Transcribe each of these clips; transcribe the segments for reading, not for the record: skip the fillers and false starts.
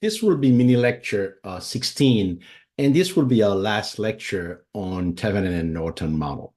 This will be mini lecture 16, and this will be our last lecture on Thevenin and Norton model.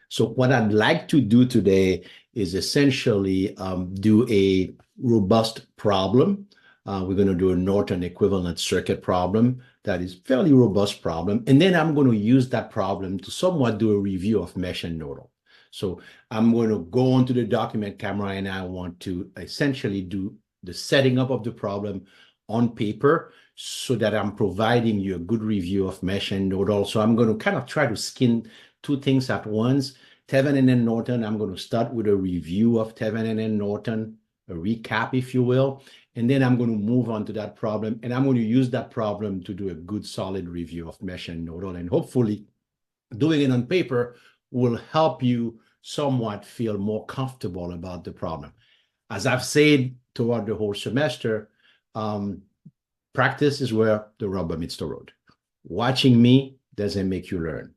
So what I'd like to do today is essentially do a robust problem. We're going to do a Norton equivalent circuit problem that is fairly robust problem. And then I'm going to use that problem to somewhat do a review of mesh and nodal. So I'm going to go onto the document camera and I want to essentially do the setting up of the problem on paper so that I'm providing you a good review of mesh and nodal. So I'm going to kind of try to skin two things at once. Thevenin and Norton, I'm going to start with a review of Thevenin and Norton, a recap, if you will, and then I'm going to move on to that problem, and I'm going to use that problem to do a good, solid review of mesh and nodal, and hopefully doing it on paper will help you somewhat feel more comfortable about the problem. As I've said throughout the whole semester, practice is where the rubber meets the road. Watching me doesn't make you learn.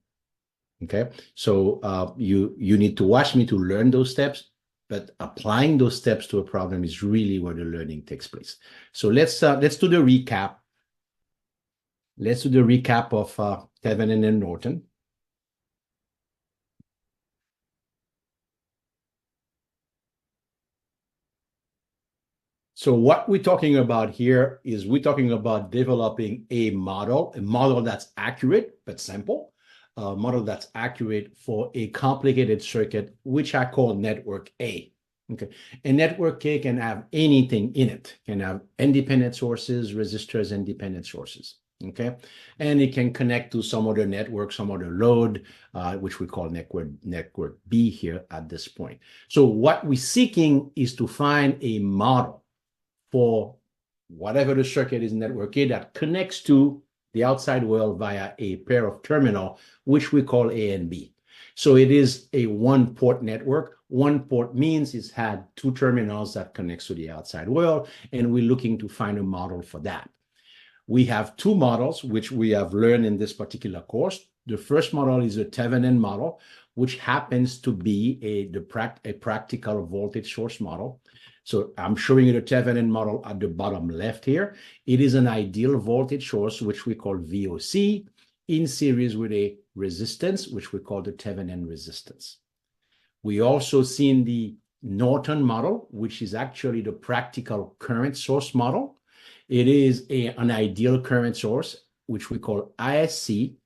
Okay, so you need to watch me to learn those steps, but applying those steps to a problem is really where the learning takes place. So let's do the recap. Let's do the recap of Thevenin and Norton. So what we're talking about here is we're talking about developing a model that's accurate but simple, a model that's accurate for a complicated circuit, which I call network A. Okay, and network A can have anything in it, can have independent sources, resistors, and dependent sources. Okay, and it can connect to some other network, some other load, which we call network B here at this point. So what we're seeking is to find a model for whatever the circuit is in network A that connects to the outside world via a pair of terminal, which we call A and B. So it is a one-port network. One port means it's had two terminals that connects to the outside world, and we're looking to find a model for that. We have two models, which we have learned in this particular course. The first model is a Thevenin model, which happens to be a practical voltage source model. So I'm showing you the Thevenin model at the bottom left here. It is an ideal voltage source, which we call VOC, in series with a resistance, which we call the Thevenin resistance. We also seen the Norton model, which is actually the practical current source model. It is an ideal current source, which we call ISC,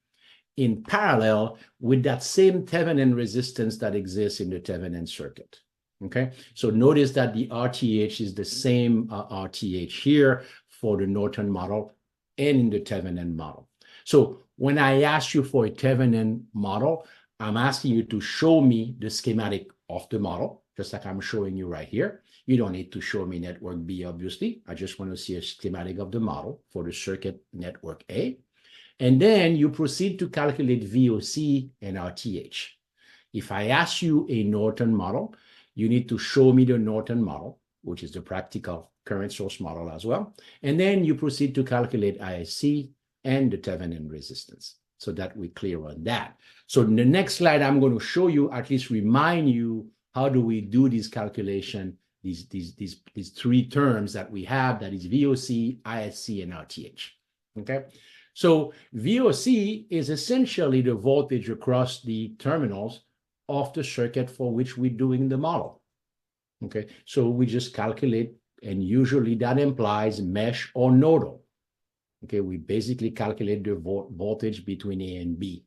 in parallel with that same Thevenin resistance that exists in the Thevenin circuit. Okay, so notice that the RTH is the same RTH here for the Norton model and in the Thevenin model. So when I ask you for a Thevenin model, I'm asking you to show me the schematic of the model, just like I'm showing you right here. You don't need to show me network B, obviously. I just want to see a schematic of the model for the circuit network A. And then you proceed to calculate VOC and RTH. If I ask you a Norton model, you need to show me the Norton model, which is the practical current source model as well. And then you proceed to calculate ISC and the Thevenin resistance so that we're clear on that. So in the next slide, I'm going to show you, at least remind you, how do we do this calculation, these three terms that we have, that is VOC, ISC, and RTH. Okay. So VOC is essentially the voltage across the terminals of the circuit for which we're doing the model. Okay, so we just calculate, and usually that implies mesh or nodal. Okay, we basically calculate the voltage between A and B,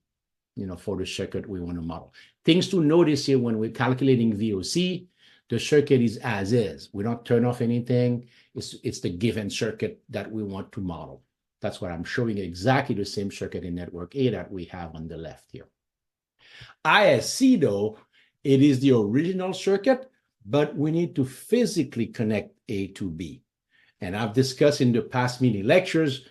for the circuit we want to model. Things to notice here when we're calculating VOC, the circuit is as is. We don't turn off anything. It's the given circuit that we want to model. That's what I'm showing, exactly the same circuit in network A that we have on the left here. ISC, though, it is the original circuit, but we need to physically connect A to B. And I've discussed in the past mini lectures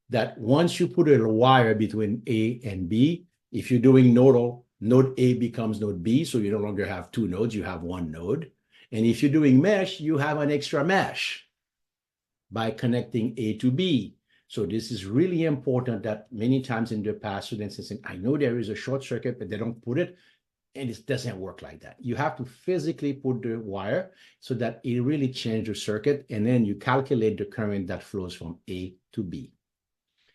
that once you put a wire between A and B, if you're doing nodal, node A becomes node B, so you no longer have two nodes, you have one node. And if you're doing mesh, you have an extra mesh by connecting A to B. So this is really important that many times in the past, students say, I know there is a short circuit, but they don't put it. And it doesn't work like that. You have to physically put the wire so that it really changes the circuit, and then you calculate the current that flows from A to B.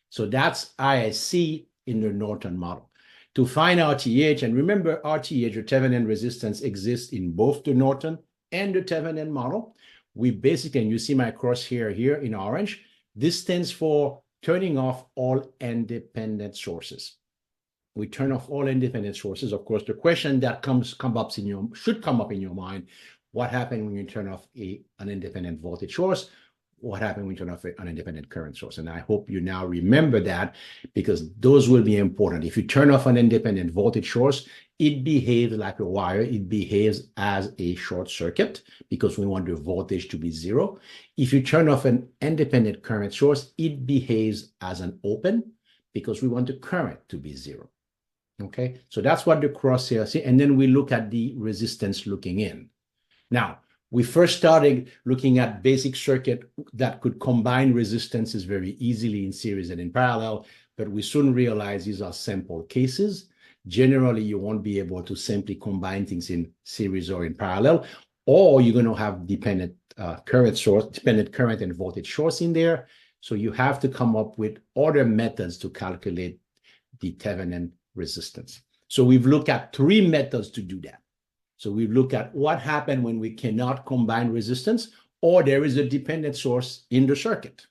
So that's ISC in the Norton model. To find RTH, and remember RTH, or Thevenin resistance, exists in both the Norton and the Thevenin model. We basically, and you see my crosshair here in orange, this stands for turning off all independent sources. We turn off all independent sources. Of course, the question that should come up in your mind: what happens when you turn off an independent voltage source? What happens when you turn off an independent current source? And I hope you now remember that, because those will be important. If you turn off an independent voltage source, it behaves like a wire. It behaves as a short circuit because we want the voltage to be zero. If you turn off an independent current source, it behaves as an open because we want the current to be zero. Okay, so that's what the crosshair see. And then we look at the resistance looking in. Now, we first started looking at basic circuit that could combine resistances very easily in series and in parallel, but we soon realized these are sample cases. Generally, you won't be able to simply combine things in series or in parallel, or you're going to have dependent current and voltage source in there. So you have to come up with other methods to calculate the Thevenin resistance. So we've looked at three methods to do that. So we've looked at what happened when we cannot combine resistance or there is a dependent source in the circuit.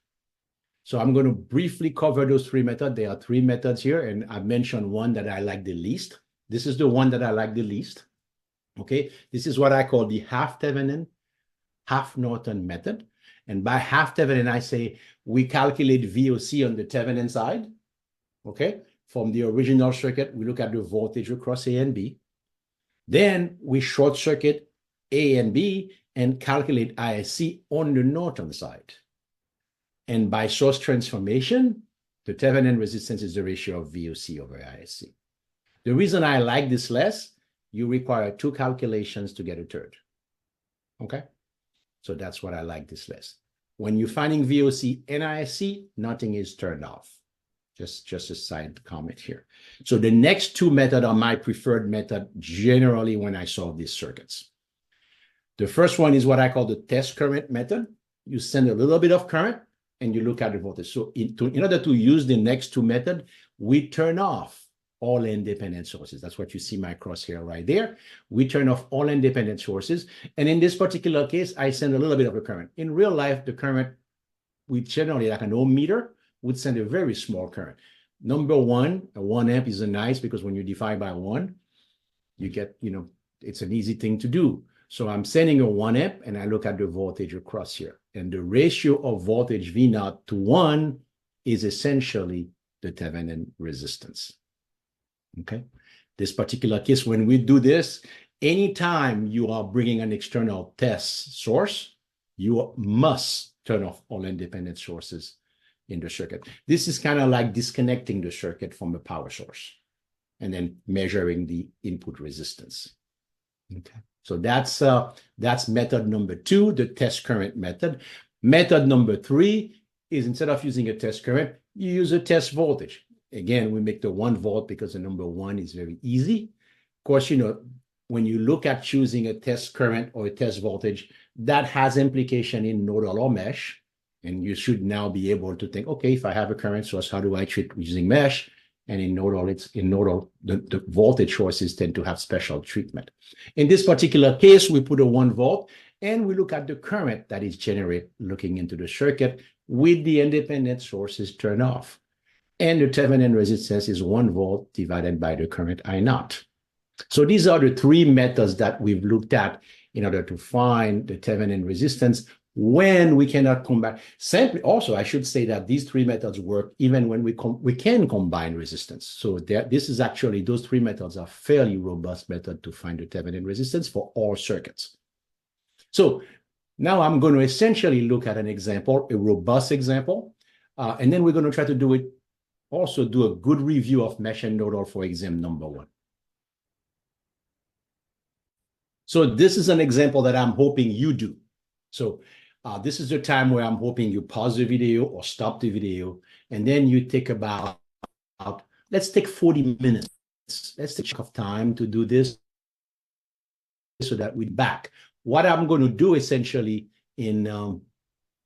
So I'm going to briefly cover those three methods. There are three methods here, and I mentioned one that I like the least. This is the one that I like the least. Okay, this is what I call the half Thevenin, half Norton method. And by half Thevenin, I say we calculate VOC on the Thevenin side. Okay, from the original circuit, we look at the voltage across A and B. Then we short circuit A and B and calculate ISC on the Norton side. And by source transformation, the Thevenin resistance is the ratio of VOC over ISC. The reason I like this less, you require two calculations to get a third. Okay? So that's what I like this less. When you're finding VOC and ISC, nothing is turned off. Just a side comment here. So the next two methods are my preferred method generally when I solve these circuits. The first one is what I call the test current method. You send a little bit of current and you look at the voltage. So in order to use the next two methods, we turn off all independent sources. That's what you see my crosshair right there. We turn off all independent sources. And in this particular case, I send a little bit of a current. In real life, the current, we generally, like an ohm meter, would send a very small current. Number one, a 1 amp is nice because when you divide by 1, you get, it's an easy thing to do. So I'm sending a 1 amp and I look at the voltage across here. And the ratio of voltage V naught to 1 is essentially the Thevenin resistance. Okay. This particular case, when we do this, anytime you are bringing an external test source, you must turn off all independent sources in the circuit. This is kind of like disconnecting the circuit from the power source and then measuring the input resistance. Okay, so that's method number 2, the test current method. Method number 3 is, instead of using a test current, you use a test voltage. Again, we make the 1 volt because the number 1 is very easy. Of course, when you look at choosing a test current or a test voltage, that has implication in nodal or mesh. And you should now be able to think, okay, if I have a current source, how do I treat using mesh? And in nodal, the voltage sources tend to have special treatment. In this particular case, we put a 1 volt and we look at the current that is generated looking into the circuit with the independent sources turned off. And the Thevenin resistance is 1 volt divided by the current I naught. So these are the three methods that we've looked at in order to find the Thevenin resistance when we cannot combine. Simply, also, I should say that these three methods work even when we can combine resistance. So this is actually, those three methods are fairly robust method to find the Thevenin resistance for all circuits. So now I'm going to essentially look at an example, a robust example, and then we're going to try to do a good review of mesh and nodal for exam number 1. So this is an example that I'm hoping you do. So this is the time where I'm hoping you pause the video or stop the video, and then you take let's take 40 minutes. Let's take a chunk of time to do this. so that we back. What I'm going to do essentially in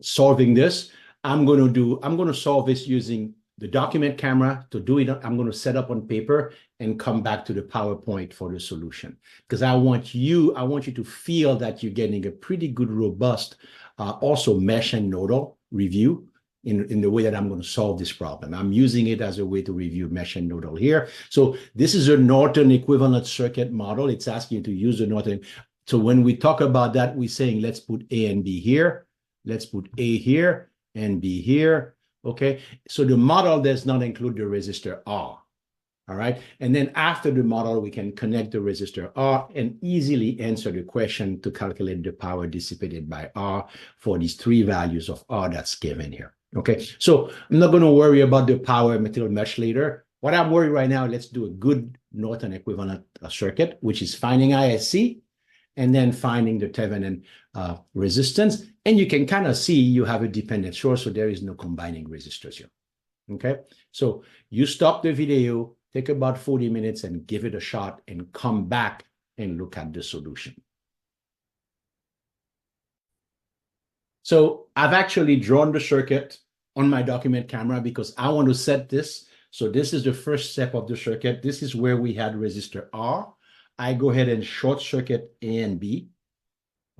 solving this, I'm going to solve this using the document camera. To do it, I'm going to set up on paper and come back to the PowerPoint for the solution, because I want you to feel that you're getting a pretty good, robust, also mesh and nodal review in the way that I'm going to solve this problem. I'm using it as a way to review mesh and nodal here. So this is a Norton equivalent circuit model. It's asking you to use the Norton. So when we talk about that, we're saying, let's put A and B here. Let's put A here and B here. Okay. So the model does not include the resistor R. All right. And then after the model, we can connect the resistor R and easily answer the question to calculate the power dissipated by R for these three values of R that's given here. Okay. So I'm not going to worry about the power material mesh later. What I'm worried right now, let's do a good Norton equivalent circuit, which is finding ISC and then finding the Thevenin resistance. And you can kind of see you have a dependent source, so there is no combining resistors here. Okay, so you stop the video, take about 40 minutes and give it a shot and come back and look at the solution. So I've actually drawn the circuit on my document camera because I want to set this. So this is the first step of the circuit. This is where we had resistor R. I go ahead and short circuit A and B,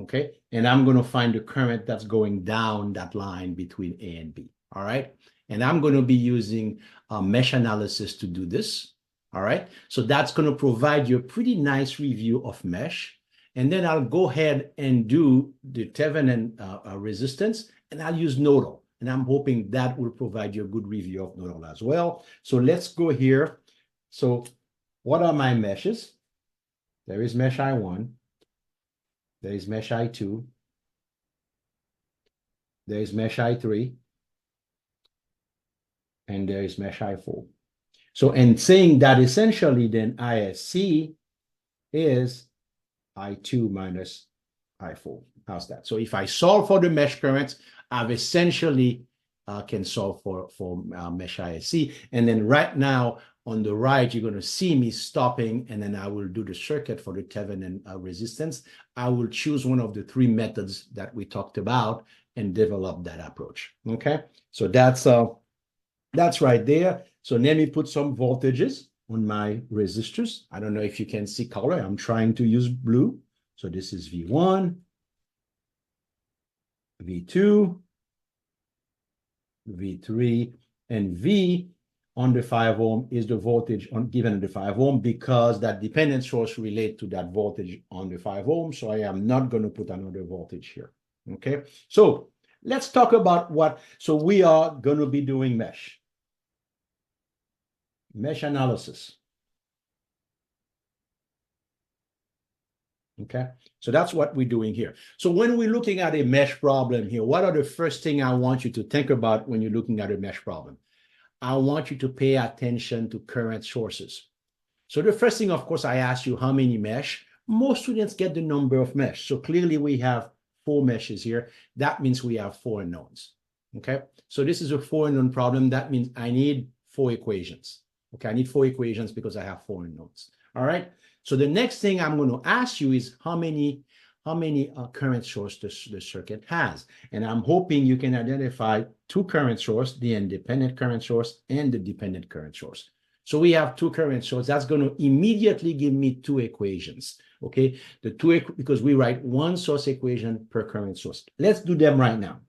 okay? And I'm going to find the current that's going down that line between A and B, all right? And I'm going to be using a mesh analysis to do this, all right? So that's going to provide you a pretty nice review of mesh. And then I'll go ahead and do the Thevenin resistance, and I'll use nodal. And I'm hoping that will provide you a good review of nodal as well. So let's go here. So what are my meshes? There is mesh I1, there is mesh I2, there is mesh I3, and there is mesh I4. So in saying that, essentially then ISC is I2 minus I4. How's that? So if I solve for the mesh currents, I've essentially can solve for mesh ISC. And then right now, on the right, you're going to see me stopping, and then I will do the circuit for the Thevenin resistance. I will choose one of the three methods that we talked about and develop that approach. Okay, so that's right there. So let me put some voltages on my resistors. I don't know if you can see color. I'm trying to use blue. So this is V1, V2, V3, and V on the 5 ohm is the voltage given the 5 ohm, because that dependent source relate to that voltage on the 5 ohm. So I am not going to put another voltage here. Okay, so let's talk about so we are going to be doing mesh analysis. Okay, so that's what we're doing here. So when we're looking at a mesh problem here, what are the first thing I want you to think about when you're looking at a mesh problem? I want you to pay attention to current sources. So the first thing, of course, I ask you how many mesh. Most students get the number of mesh. So clearly we have 4 meshes here. That means we have 4 unknowns. Okay, so this is a 4 unknown problem. That means I need 4 equations. Okay, I need 4 equations because I have 4 unknowns. All right. So the next thing I'm going to ask you is how many current source the circuit has. And I'm hoping you can identify 2 current source, the independent current source and the dependent current source. So we have 2 current sources. That's going to immediately give me 2 equations. Okay, because we write 1 source equation per current source. Let's do them right now.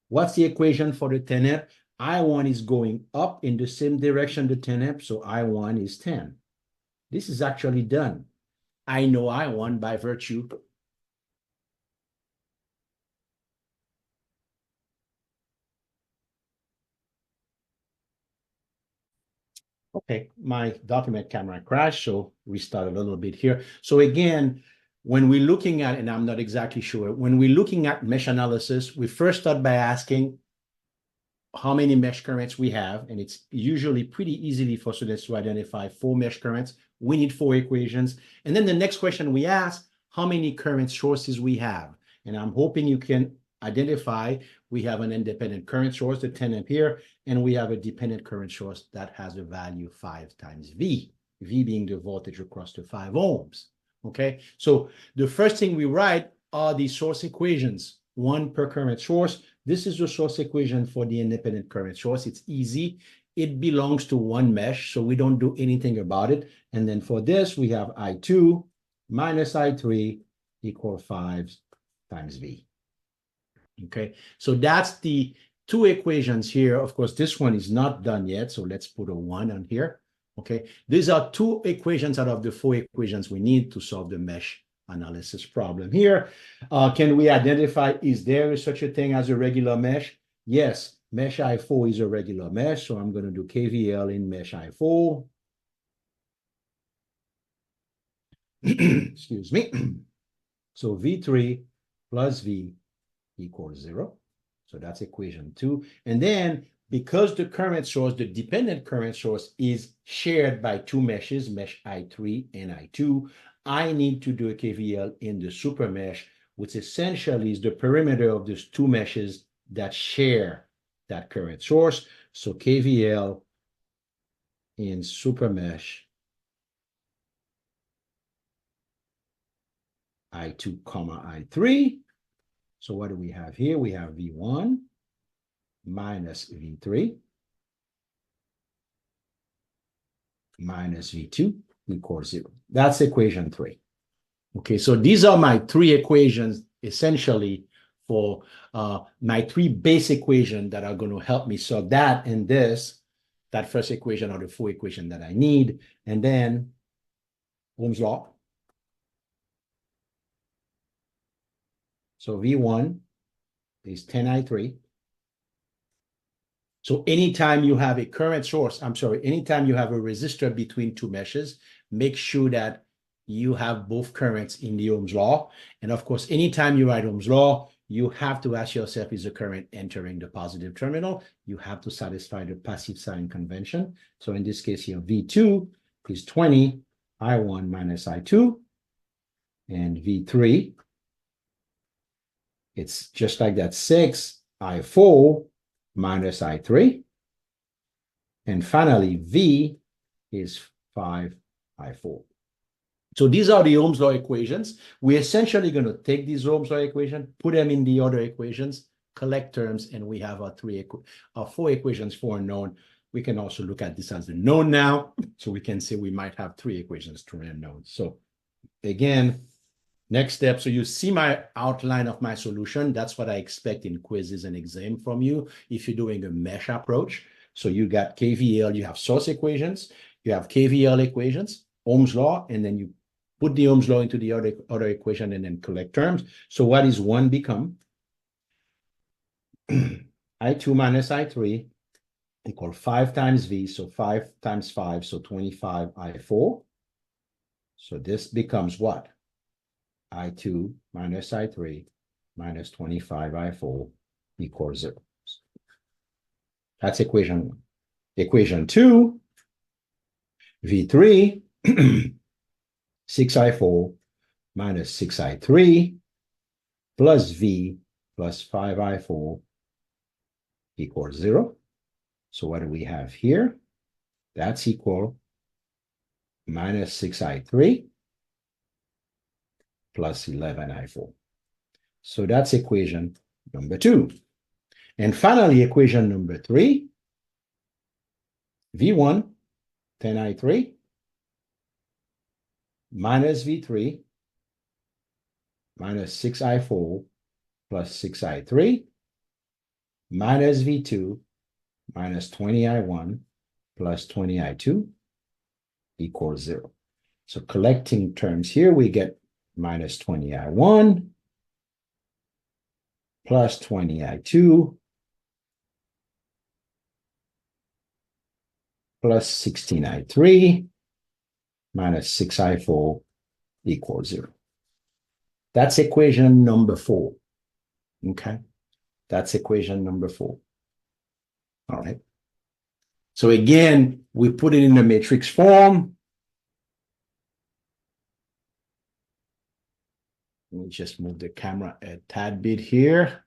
What's the equation for the 10 amp? I1 is going up in the same direction the 10 amp, so I1 is 10. This is actually done. I know I1 by virtue okay, my document camera crashed, so restart a little bit here. So again, when we're looking at, and I'm not exactly sure, when we're looking at mesh analysis, we first start by asking how many mesh currents we have, and it's usually pretty easily for students to identify 4 mesh currents. We need 4 equations. And then the next question we ask, how many current sources we have? And I'm hoping you can identify we have an independent current source, the 10 ampere, and we have a dependent current source that has a value 5 times V, V being the voltage across the 5 ohms. Okay, so the first thing we write are the source equations, one per current source. This is the source equation for the independent current source. It's easy. It belongs to one mesh, so we don't do anything about it. And then for this, we have I2 minus I3 equal 5 times V. Okay, so that's the two equations here. Of course, this one is not done yet, so let's put a 1 on here. Okay, these are two equations out of the four equations we need to solve the mesh analysis problem here. Can we identify, is there such a thing as a regular mesh? Yes, mesh I4 is a regular mesh, so I'm going to do KVL in mesh I4. Excuse me. So V3 plus V equals 0. So that's equation 2. And then because the current source, the dependent current source is shared by two meshes, mesh I3 and I2, I need to do a KVL in the super mesh, which essentially is the perimeter of these two meshes that share that current source. So KVL in super mesh I2 comma I3. So what do we have here? We have V1 minus V3 minus V2 equals 0. That's equation 3. Okay, so these are my three equations essentially for my three base equations that are going to help me solve that and this. That first equation are the four equations that I need. And then Ohm's law. So V1 is 10I3. So anytime you have a current source, anytime you have a resistor between two meshes, make sure that you have both currents in the Ohm's law. And of course, anytime you write Ohm's law, you have to ask yourself, is the current entering the positive terminal? You have to satisfy the passive sign convention. So in this case here, V2 is 20 I1 minus I2. And V3, it's just like that, 6 I4 minus I3. And finally, V is 5 I4. So these are the Ohm's law equations. We're essentially going to take these Ohm's law equations, put them in the other equations, collect terms, and we have our four equations for a known. We can also look at this as a known now. So we can say we might have three equations to unknown. So again, next step. So you see my outline of my solution. That's what I expect in quizzes and exam from you if you're doing a mesh approach. So you got KVL, you have source equations, you have KVL equations, Ohm's law, and then you put the Ohm's law into the other equation and then collect terms. So what is one become? I2 minus I3 equal 5 times V, so 5 times 5, so 25 I4. So this becomes what? I2 minus I3 minus 25 I4 equals 0. That's equation 1. Equation 2, V3, 6I4 minus 6I3 plus V plus 5I4 equals 0. So what do we have here? That's equal minus 6I3 plus 11I4. So that's equation number 2. And finally, equation number 3, V1, 10I3 minus V3 minus 6I4 plus 6I3 minus V2 minus 20I1 plus 20I2 equals 0. So collecting terms here, we get minus 20I1 plus 20I2 plus 16I3 minus 6I4 equals 0. That's equation number 4. Okay, that's equation number 4. All right. So again, we put it in a matrix form. Let me just move the camera a tad bit here.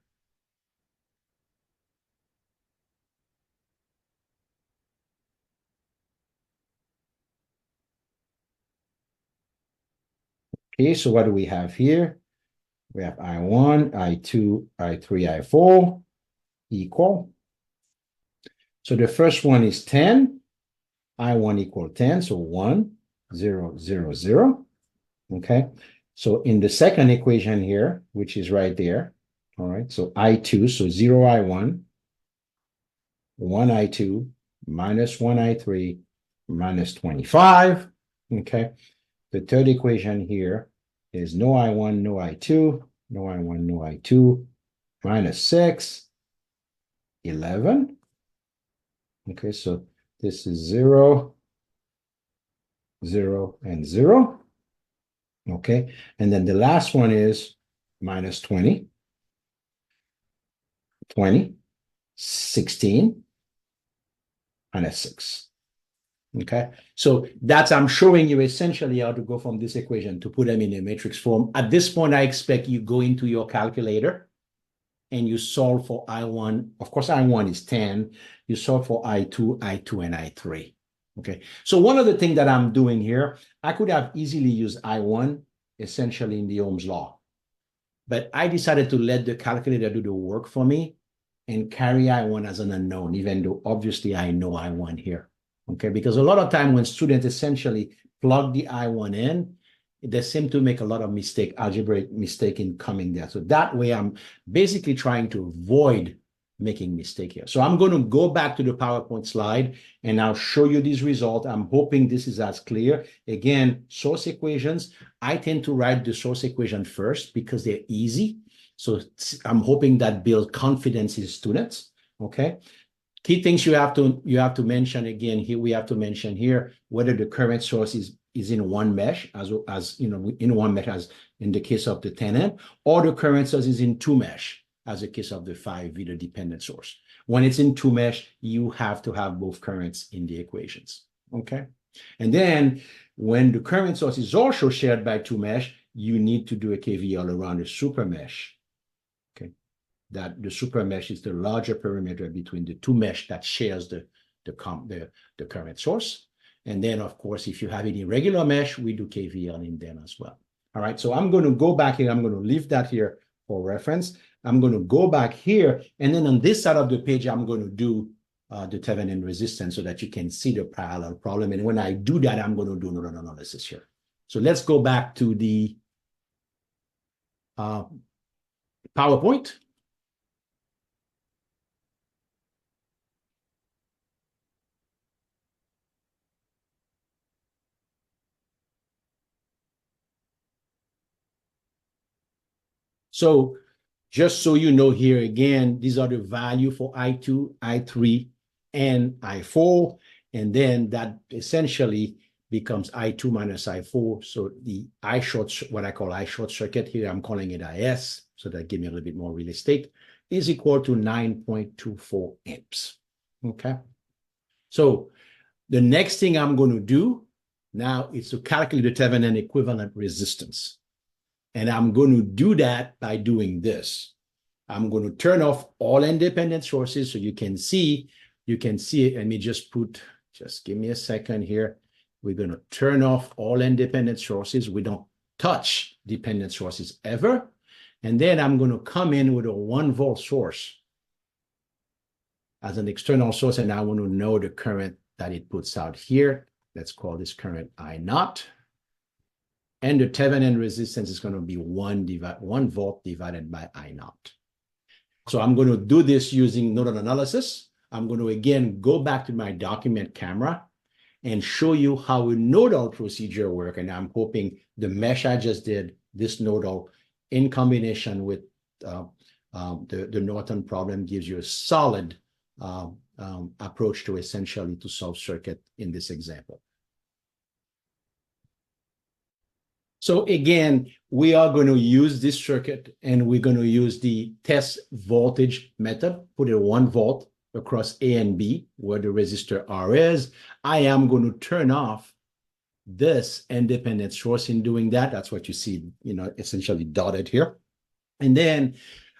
Okay, so what do we have here? We have I1, I2, I3, I4 equal. So the first one is 10. I1 equal 10, so 1, 0, 0, 0. Okay, so in the second equation here, which is right there, all right, so I2, so 0 I1, 1 I2, minus 1 I3, minus 25. Okay, the third equation here is no I1, no I2, no I1, no I2, minus 6, 11. Okay, so this is 0, 0, and 0. Okay, and then the last one is minus 20, 20, 16, and a 6. Okay, so that's, I'm showing you essentially how to go from this equation to put them in a matrix form. At this point, I expect you go into your calculator and you solve for I1. Of course, I1 is 10. You solve for I2, I2, and I3. Okay, so one of the things that I'm doing here, I could have easily used I1 essentially in the Ohm's law, but I decided to let the calculator do the work for me and carry I1 as an unknown, even though obviously I know I1 here. Okay, because a lot of time when students essentially plug the I1 in, they seem to make a lot of algebraic mistake in coming there. So that way I'm basically trying to avoid making mistake here. So I'm going to go back to the PowerPoint slide and I'll show you these results. I'm hoping this is as clear. Again, source equations, I tend to write the source equation first because they're easy. So I'm hoping that builds confidence in students. Okay. Key things you have to mention again here. We have to mention here whether the current source is in one mesh, as you know, in one mesh, as in the case of the 10N, or the current source is in two mesh, as the case of the 5V, the dependent source. When it's in two mesh, you have to have both currents in the equations. Okay, and then when the current source is also shared by two mesh, you need to do a KVL around the super mesh. That the super mesh is the larger perimeter between the two mesh that shares the current source. And then, of course, if you have any regular mesh, we do KVL in them as well. All right, so I'm going to go back here. I'm going to leave that here for reference. I'm going to go back here. And then on this side of the page, I'm going to do the Thevenin resistance so that you can see the parallel problem. And when I do that, I'm going to do nodal analysis here. So let's go back to the PowerPoint. So just so you know here again, these are the value for I2, I3, and I4. And then that essentially becomes I2 minus I4. So the I short, what I call I short circuit here, I'm calling it IS, so that gives me a little bit more real estate, is equal to 9.24 amps. Okay. So the next thing I'm going to do now is to calculate the Thevenin equivalent resistance. And I'm going to do that by doing this. I'm going to turn off all independent sources so you can see it. Let me just give me a second here. We're going to turn off all independent sources. We don't touch dependent sources ever. And then I'm going to come in with a 1 volt source as an external source. And I want to know the current that it puts out here. Let's call this current I0. And the Thevenin resistance is going to be 1 volt divided by I0. So I'm going to do this using nodal analysis. I'm going to again go back to my document camera and show you how a nodal procedure works. And I'm hoping the mesh I just did, this nodal, in combination with the Norton problem, gives you a solid approach to essentially to solve circuit in this example. So again, we are going to use this circuit and we're going to use the test voltage method, put a 1 volt across A and B where the resistor R is. I am going to turn off this independent source in doing that. That's what you see, essentially dotted here. And then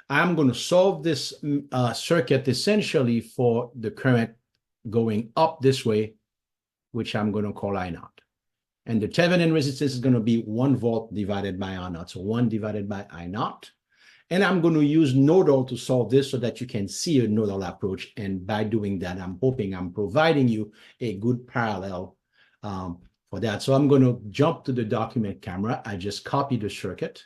I'm going to solve this circuit essentially for the current going up this way, which I'm going to call I0. And the Thevenin resistance is going to be 1 volt divided by I naught. So 1 divided by I naught. And I'm going to use Nodal to solve this so that you can see a nodal approach. And by doing that, I'm hoping I'm providing you a good parallel for that. So I'm going to jump to the document camera. I just copy the circuit.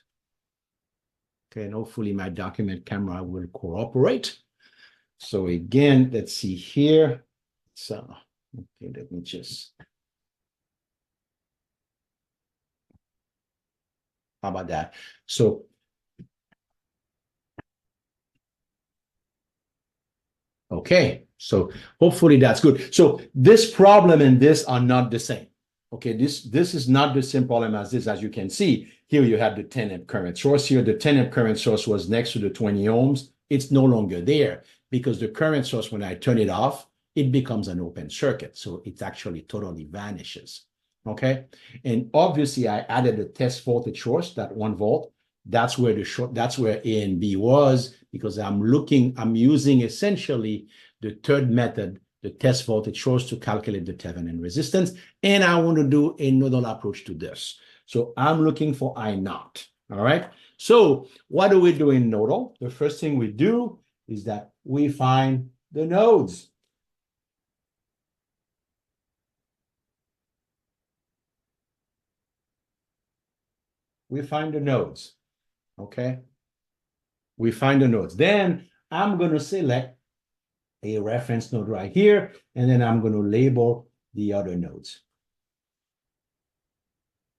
Okay, and hopefully my document camera will cooperate. So again, let's see here. So, okay, let me just. How about that? So, okay, so hopefully that's good. So this problem and this are not the same. Okay, this is not the same problem as this. As you can see, here you have the 10 amp current source here. The 10 amp current source was next to the 20 ohms. It's no longer there because the current source, when I turn it off, it becomes an open circuit. So it actually totally vanishes. Okay, and obviously I added a test voltage source, that 1 volt. That's where A and B was, because I'm using essentially the third method, the test voltage source, to calculate the Thevenin resistance. And I want to do a nodal approach to this. So I'm looking for I naught. All right. So what do we do in nodal? The first thing we do is that we find the nodes. We find the nodes. Okay. We find the nodes. Then I'm going to select a reference node right here, and then I'm going to label the other nodes.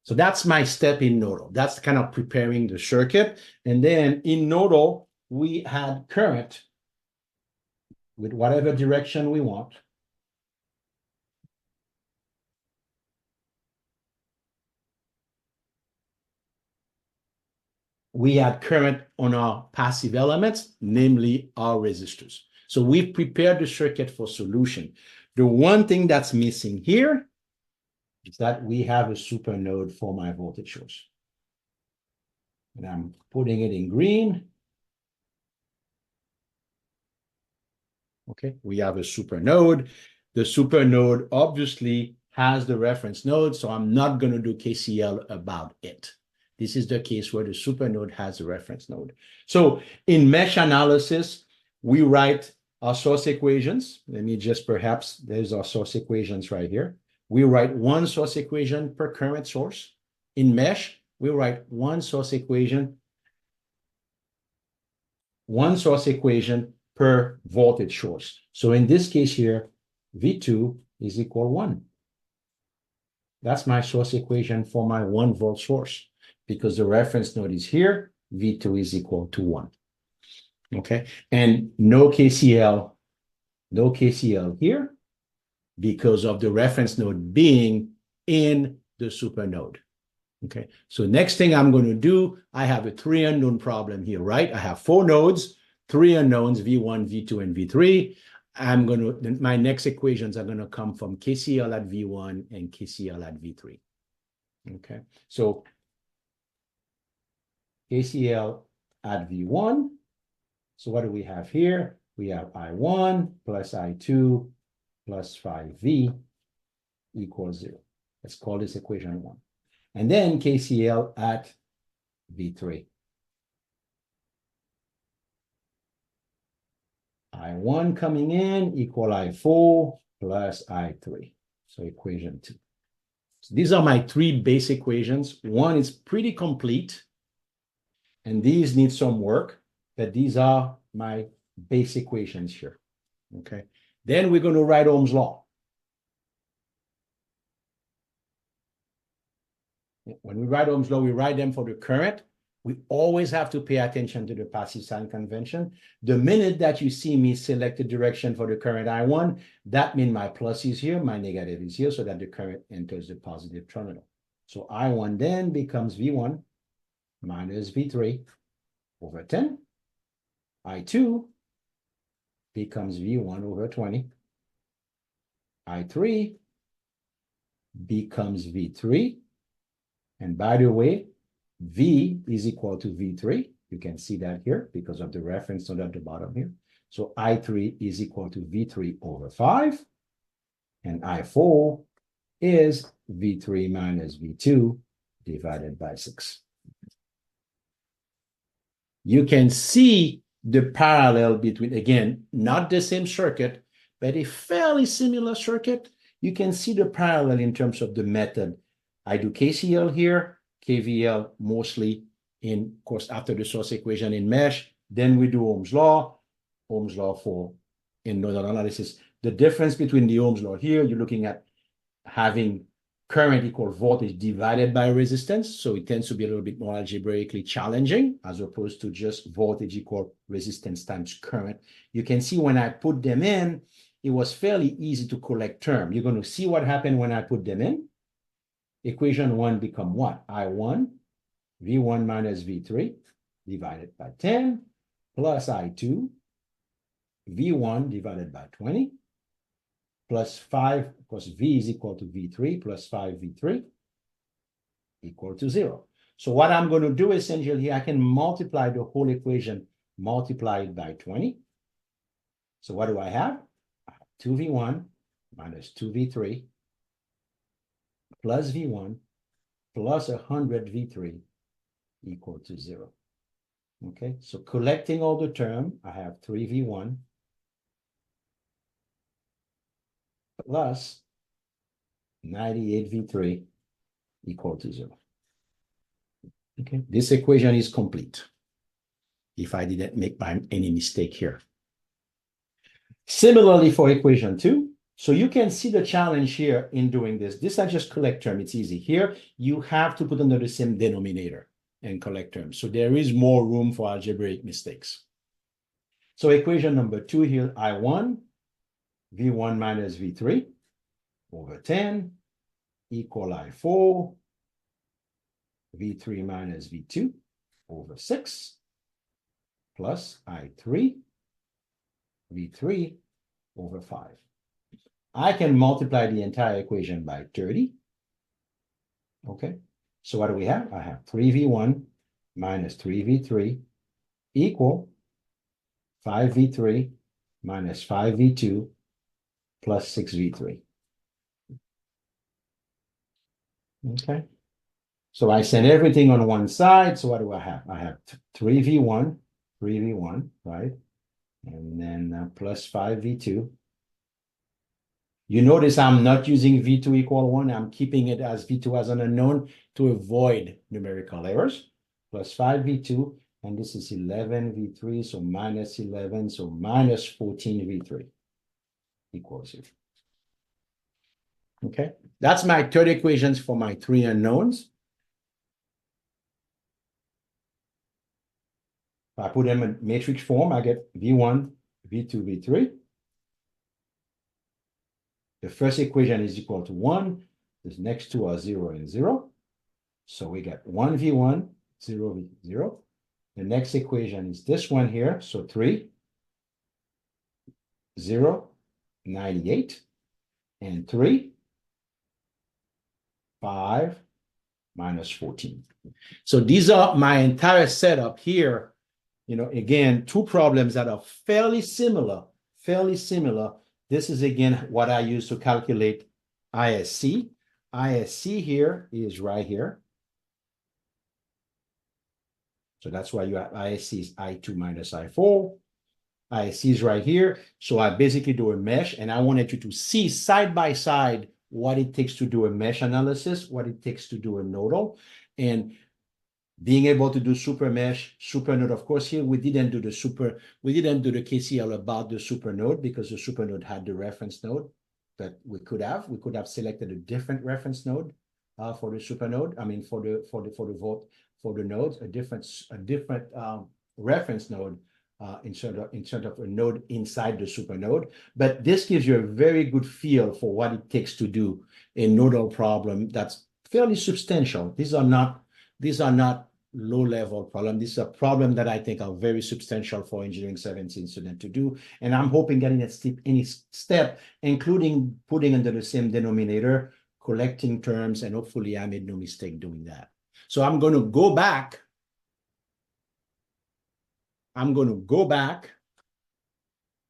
So that's my step in nodal. That's kind of preparing the circuit. And then in nodal, we had current with whatever direction we want. We had current on our passive elements, namely our resistors. So we've prepared the circuit for solution. The one thing that's missing here is that we have a super node for my voltage source. And I'm putting it in green. Okay, we have a super node. The super node obviously has the reference node, so I'm not going to do KCL about it. This is the case where the super node has a reference node. So in mesh analysis, we write our source equations. Let me just there's our source equations right here. We write one source equation per current source. In mesh, we write one source equation per voltage source. So in this case here, V2 is equal 1. That's my source equation for my 1 volt source, because the reference node is here, V2 is equal to 1. Okay, and no KCL here, because of the reference node being in the super node. Okay, so next thing I'm going to do, I have a 3 unknown problem here, right? I have 4 nodes, 3 unknowns, V1, V2, and V3. My next equations are going to come from KCL at V1 and KCL at V3. Okay, so KCL at V1. So what do we have here? We have I1 plus I2 plus 5V equals 0. Let's call this equation 1. And then KCL at V3. I1 coming in equal I4 plus I3. So equation 2. So these are my 3 base equations. One is pretty complete, and these need some work, but these are my base equations here. Okay. Then we're going to write Ohm's law. When we write Ohm's law, we write them for the current. We always have to pay attention to the passive sign convention. The minute that you see me select the direction for the current I1, that means my plus is here, my negative is here, so that the current enters the positive terminal. So I1 then becomes V1 minus V3 over 10. I2 becomes V1 over 20. I3 becomes V3. And by the way, V is equal to V3. You can see that here because of the reference node at the bottom here. So I3 is equal to V3 over 5. And I4 is V3 minus V2 divided by 6. You can see the parallel between, again, not the same circuit, but a fairly similar circuit. You can see the parallel in terms of the method. I do KCL here, KVL mostly in, of course, after the source equation in mesh. Then we do Ohm's law for in nodal analysis. The difference between the Ohm's law here, you're looking at having current equal voltage divided by resistance. So it tends to be a little bit more algebraically challenging as opposed to just voltage equal resistance times current. You can see when I put them in, it was fairly easy to collect term. You're going to see what happened when I put them in. Equation 1 become what? I1, V1 minus V3 divided by 10 plus I2, V1 divided by 20 plus 5, because V is equal to V3 plus 5V3 equal to 0. So what I'm going to do essentially here, I can multiply the whole equation, multiply it by 20. So what do I have? I have 2V1 minus 2V3 plus V1 plus 100V3 equal to 0. Okay, so collecting all the term, I have 3V1 plus 98V3 equal to 0. Okay, this equation is complete if I didn't make any mistake here. Similarly for equation 2, so you can see the challenge here in doing this. This I just collect term, it's easy. Here, you have to put under the same denominator and collect terms. So there is more room for algebraic mistakes. So equation number 2 here, I1, V1 minus V3 over 10 equal I4, V3 minus V2 over 6 plus I3, V3 over 5. I can multiply the entire equation by 30. Okay, so what do we have? I have 3V1 minus 3V3 equal 5V3 minus 5V2 plus 6V3. Okay, so I send everything on one side. So what do I have? I have 3V1, right? And then plus 5V2. You notice I'm not using V2 equal 1. I'm keeping it as V2 as an unknown to avoid numerical errors. Plus 5V2, and this is 11V3, so minus 11, so minus 14V3 equals 0. Okay, that's my third equations for my 3 unknowns. If I put them in matrix form, I get V1, V2, V3. The first equation is equal to 1. The next two are 0 and 0. So we get 1V1, 0V0. The next equation is this one here. So 3, 0, 98. And 3, 5, minus 14. So these are my entire setup here. You know, again, two problems that are fairly similar. This is, again, what I use to calculate ISC. ISC here is right here. So that's why you have ISC is I2 minus I4. ISC is right here. So I basically do a mesh, and I wanted you to see side by side what it takes to do a mesh analysis, what it takes to do a nodal, and being able to do super mesh, super node. Of course, here we didn't do the KCL about the super node because the super node had the reference node that we could have. We could have selected a different reference node for the super node. I mean, for the nodes, a different reference node instead of a node inside the super node. But this gives you a very good feel for what it takes to do a nodal problem that's fairly substantial. These are not low-level problem. This is a problem that I think are very substantial for engineering 17 student to do. And I'm hoping getting at any step, including putting under the same denominator, collecting terms, and hopefully I made no mistake doing that. So I'm going to go back.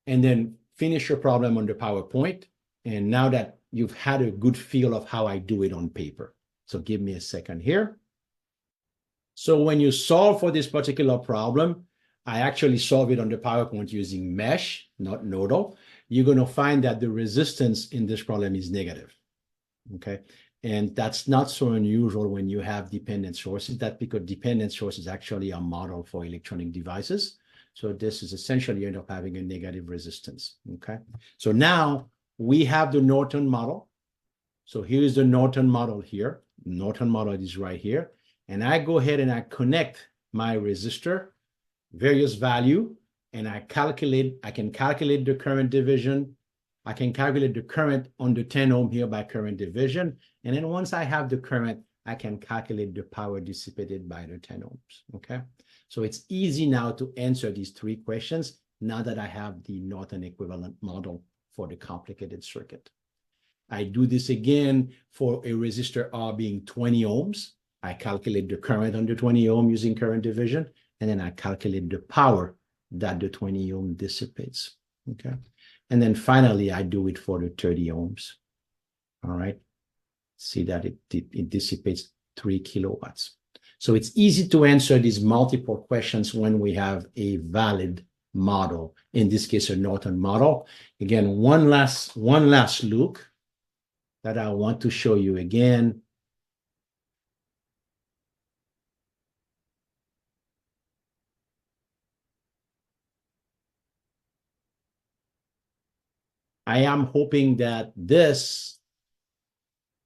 And then finish your problem on the PowerPoint. And now that you've had a good feel of how I do it on paper. So give me a second here. So when you solve for this particular problem, I actually solve it on the PowerPoint using mesh, not nodal. You're going to find that the resistance in this problem is negative. Okay. And that's not so unusual when you have dependent sources. That's because dependent source is actually a model for electronic devices. So this is essentially you end up having a negative resistance. Okay. So now we have the Norton model. So here's the Norton model here. Norton model is right here. And I go ahead and I connect my resistor, various value, and I can calculate the current division. I can calculate the current under 10 ohm here by current division. And then once I have the current, I can calculate the power dissipated by the 10 ohms, okay? So it's easy now to answer these three questions now that I have the Norton equivalent model for the complicated circuit. I do this again for a resistor R being 20 ohms. I calculate the current under 20 ohm using current division, and then I calculate the power that the 20 ohm dissipates, okay? And then finally, I do it for the 30 ohms, all right? See that it dissipates 3 kilowatts. So it's easy to answer these multiple questions when we have a valid model, in this case, a Norton model. Again, one last look that I want to show you again. I'm hoping that this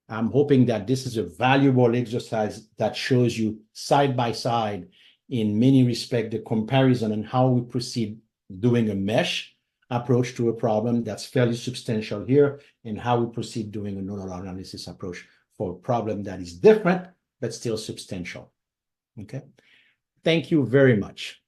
is a valuable exercise that shows you side by side in many respects the comparison and how we proceed doing a mesh approach to a problem that's fairly substantial here, and how we proceed doing a nodal analysis approach for a problem that is different but still substantial. Okay. Thank you very much.